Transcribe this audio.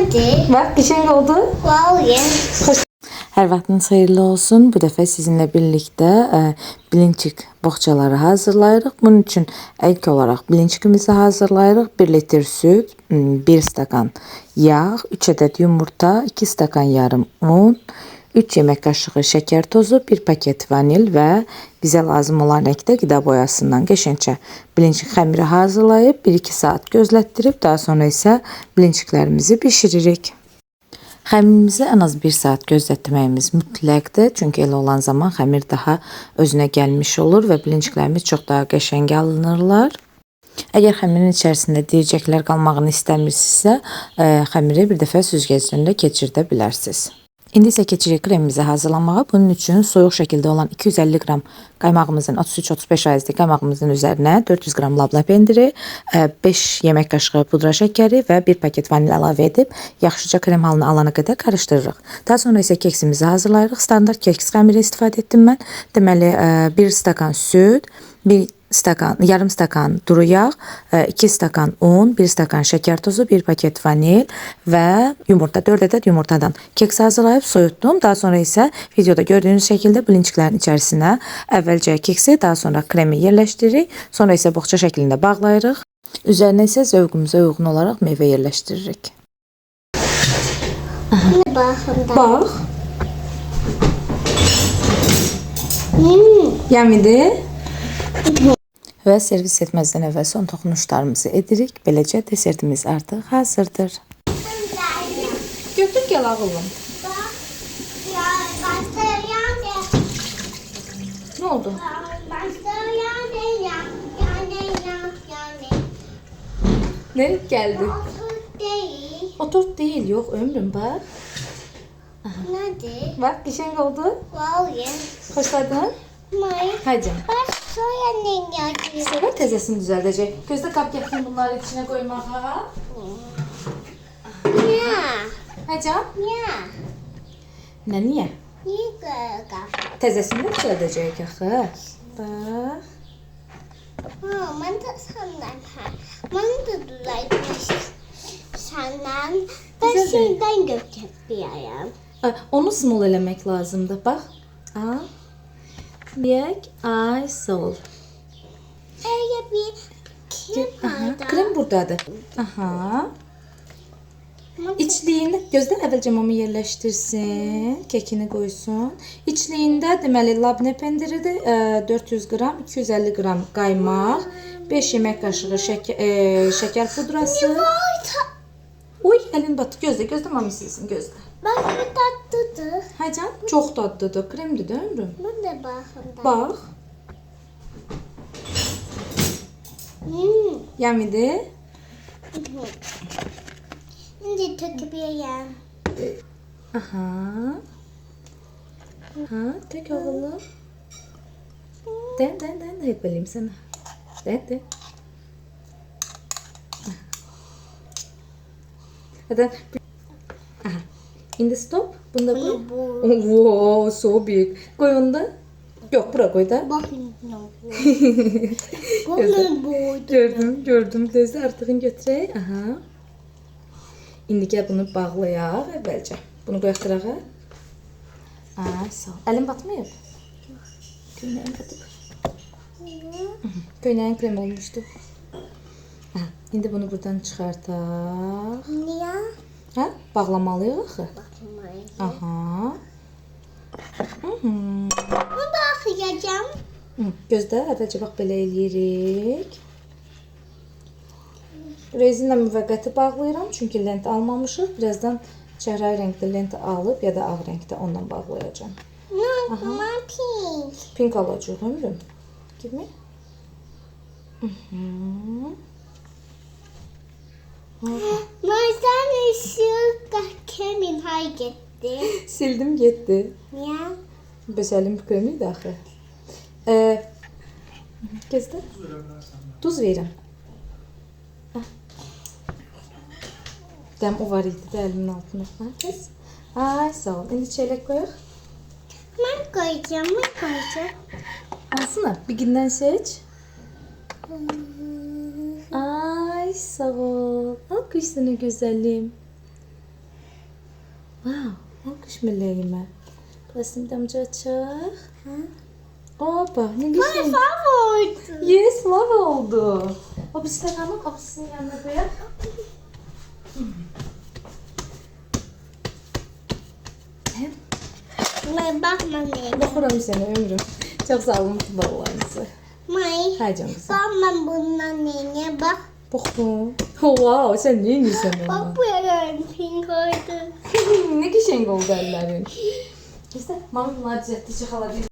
Hadi. Bak qəşəng oldu. Wow, yes. Hər vaxtınız xeyirli olsun. Bu dəfə sizinlə birlikdə bilinçik boğçaları hazırlayırıq. Bunun üçün ilk olaraq bilinçikimizi hazırlayırıq. 1 litr süt, 1 stakan yağ, 3 ədəd yumurta, 2 stakan yarım un, 3 yemək qaşığı şəkər tozu, 1 paket vanil və bizə lazım olan renkdə qida boyasından qəşəngcə bilinçik xəmiri hazırlayıb 1-2 saat gözlətdirib, daha sonra isə bilinçiklərimizi bişiririk. Xəmirimizi ən az 1 saat gözlətməyimiz mütləqdir. Çünki elə olan zaman xəmir daha özünə gəlmiş olur və bilinciklərimiz çox daha qəşəng alınırlar. Əgər xəmirin içərisində deyəcəklər qalmağını istəmirsinizsə, xəmiri bir dəfə süzgəcdən də keçirdə bilərsiniz. İndi isə keçirik kremimizi hazırlamağa. Bunun üçün soyuq şəkildə olan 250 qram qaymağımızın 33-35% qaymağımızın üzərinə 400 qram labla pendiri, 5 yemək qaşığı pudra şəkəri və 1 paket vanil əlavə edib yaxşıca krem halını alana qədər qarışdırırıq. Daha sonra isə keksimizi hazırlayırıq. Standart keks xəmiri istifadə etdim mən. Deməli 1 stakan süd, yarım stakan duru yağ, 2 stakan un, 1 stakan şəkər tozu, 1 paket vanil və yumurta, 4 ədəd yumurtadan keks hazırlayıb soyutdum. Daha sonra isə videoda gördüyünüz şəkildə bilinçiklərin içərisinə əvvəlcə keksi, daha sonra kremi yerləşdiririk. Sonra isə boğça şəklində bağlayırıq. Üzərinə isə zövqümüzə uyğun olaraq meyvə yerləşdiririk. Bax. Yəmidir. Və servis etməzdən əvvəl son toxunuşlarımızı edirik. Beləcə desertimiz artıq hazırdır. Götür gəl ağılım. Nə oldu? Ne geldi? Oturt değil, yok ömrüm bak. Nerede? Bak qəşəng oldu. Wow, yes. Xoşladın? Hadi. Bak soya ne geldi? Sonra təzəsini düzəldəcək. Gözdə qap gətirin bunları içinə qoymağa. Ya. Həcam? Ya. Nə niyə? Niye qap? Təzəsini də düzəldəcək axı. Bax. Ben de senden ben de düzeltmiş senden. Ben Güzel. şeyden götürüyorum. Onu small eləmək lazımdır. Bax. A. Yek, ay, sol. Öyle bir kim Aha, vardı? krem buradadır. Aha. İçliyində, gözdə əvvəlcə mamu yerləşdirsin, kekini qoysun. İçliyində deməli labne pendiridir, 400 qram, 250 qram qaymaq, 5 yemək qaşığı şəkər pudrası. Oy, əlin batı, gözdə mamu silsin, gözdə. Bak bu tatlıdır. Həcəm, çox dadlıdır, kremdir də ömrüm. Bu da bakımda. Bax, yəmidir. Şimdi töküyorum. Aha. Ha, tök oğlum. Den, hep vereyim sana. Den. Hadi. Aha. Şimdi stop. Bunu da koy. Wow, so büyük. Koy onu da. Yok, bura koy da. Bakın ne oluyor. Bakın bu. Gördüm. Gözde artığını götürək. Aha. İndi gəl bunu bağlayaq əvvəlcə. Bunu qoyaq qırağa. Ay, sağ ol. Əlin batmayıb? Köynəyin batıb. Köynəyin krem olmuşdu. İndi bunu buradan çıxartaq. Niye? Hə? Bağlamalıyıq axı. Bakmayın. Aha. Bu bakacağım. Gözdə əvvəlcə bax belə eləyirik. Rezinlə müvəqqəti bağlayıram çünki lent almamışıq. Birazdan çəhrayı rəngdə lent alıb ya da ağ rəngdə ondan bağlayacağım. Ben pink. Pink alacağıq ömrüm. Kimi? Maçtan ışık kemin gitti. Sildim getdi. Niye? Bəs əlim kremi də axı. Gözdə. Duz verirəm. Dəm o var idi də əlimin altında. Kəs. Ay, sağ ol. İndi çeyrək qoyaq. Ben koyacağım. Hansını? Bigindən seç. Ay, sağ ol. Al kuşsana güzelim. Wow, o kış meleğime. Burası damca açık. Opa, ne güzel. Favor. Yes, lava oldu. O bir istekanı kapısının yanına koyalım. May bakma ne? Bakıram seni ömrüm. Çok sağ olun, mutlu Allah'ınızı. May. Hay canım kızım. Bakma bundan neye bak. Bakma. Wow, sen ne iniyorsun ona? Bak bu yerin pink oldu. Ne kişen oldu ellerin. İşte, mamam acıttı, çıkala bir